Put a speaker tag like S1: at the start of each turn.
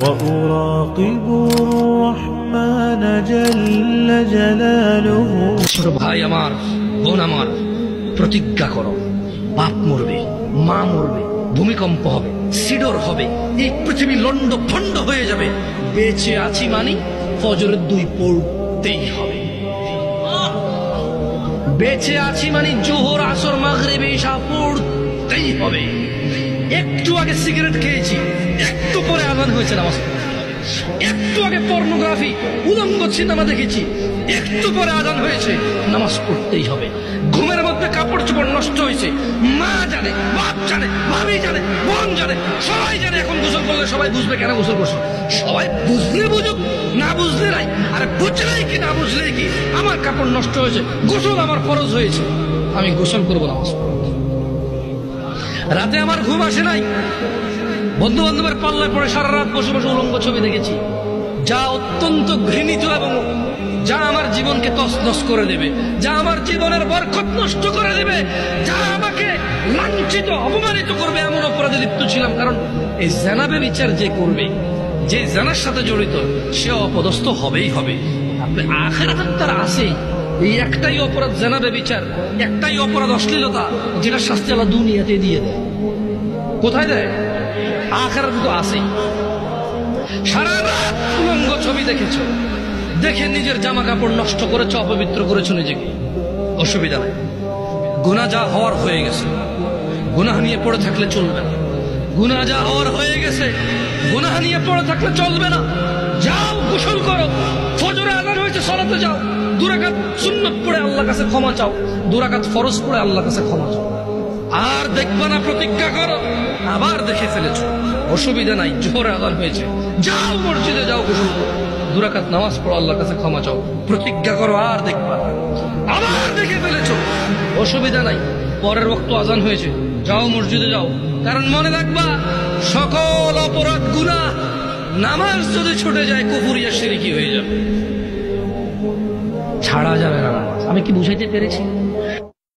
S1: وأراقب الرحمن جل جلاله।
S2: ছোট ভাই আমার, বোন আমার, প্রতিজ্ঞা করো, বাপ মরবে, মা মরবে, ভূমিকম্প হবে, সিডর হবে, এই পৃথিবী লন্ড ভন্ড হয়ে যাবে, বেঁচে আছি মানে ফজরের 2 পড়তেই হবে। বেঁচে আছি মানে জোহর, আসর, মাগরিব, ইশা পড়তেই হবে। একটু আগে সিগারেট খেয়েছি, একটু পরে আজান হয়েছে নামাজ। একটু আগে পর্নোগ্রাফি, উলঙ্গ সিনেমা দেখেছি, একটু পরে আজান হয়েছে, নামাজ পড়তেই হবে। ঘুমের মধ্যে কাপড় চোপড় নষ্ট হয়েছে, মা জানে, বাপ জানে, ভাবি জানে, বোন জানে, সবাই জানে। এখন গোসল করলে সবাই বুঝবে কেন গোসল করছো। সবাই বুঝলে বুঝুক, না বুঝলে নাই। আরে বুঝলেই কি না বুঝলেই কি, আমার কাপড় নষ্ট হয়েছে, গোসল আমার ফরজ হয়েছে, আমি গোসল করবো, নামাজ পড়বো। রাতে আমার ঘুম আসে নাই, বন্ধু বান্ধবের পাল্লায় পড়ে সারা রাত বসে বসে উলঙ্গ ছবি দেখেছি, যা অত্যন্ত ঘৃণিত এবং যা আমার জীবনকে তছনছ করে দেবে, যা আমার জীবনের বরকত নষ্ট করে দেবে, যা আমাকে লাঞ্ছিত অপমানিত করবে, এমন অপরাধে লিপ্ত ছিলাম। কারণ এই জানাবে বিচার যে করবে, যে জানার সাথে জড়িত, সে অপদস্থ হবেই হবে। আপনি আখিরাতে তার আছেই। এই একটাই অপরাধ জানাবে বিচার, একটাই অপরাধ অশ্লীলতা, যেটা শাস্তি আল্লাহ দুনিয়াতে দিয়ে দেয়। কোথায় দেয়? আখিরাতে তো আছেই। সারা রাত উলঙ্গ ছবি দেখেছো, দেখে নিজের জামা কাপড় নষ্ট করেছো, অপবিত্র করেছো নিজেকে, অসুবিধা নাই। গুনাহ যা হওয়ার হয়ে গেছে, গুনাহ নিয়ে পড়ে থাকলে চলবে না। গুনাহ যা হওয়ার হয়ে গেছে, গুনাহ নিয়ে পড়ে থাকলে চলবে না। যাও গোসল করো, ফজরে আযান হয়েছে, সালাতে যাও, 2 রাকাত সুন্নাত পড়ে আল্লাহর কাছে ক্ষমা চাও, 2 রাকাত ফরজ পড়ে আল্লাহর কাছে ক্ষমা চাও। আর দেখবা না, প্রতিজ্ঞা করো, আবার দেখে ফেলেছো, অসুবিধা নাই, জোহর আযান হয়েছে, যাও মসজিদে যাও, গোসল করো, 2 রাকাত নামাজ পড়ো, আল্লাহর কাছে ক্ষমা চাও, প্রতিজ্ঞা করো, আর দেখবা না। আবার দেখে ফেলেছো, অসুবিধা নাই, পরের ওয়াক্ত আযান হয়েছে, যাও মসজিদে যাও। কারণ মনে রাখবা, সকল অপরাধ গুনাহ, নামাজ যদি ছুটে যায় কুফরিয়া শিরকি হয়ে যাবে, ছাড়া যাবে না নামাজ। আমি কি বুঝাইতে পেরেছি?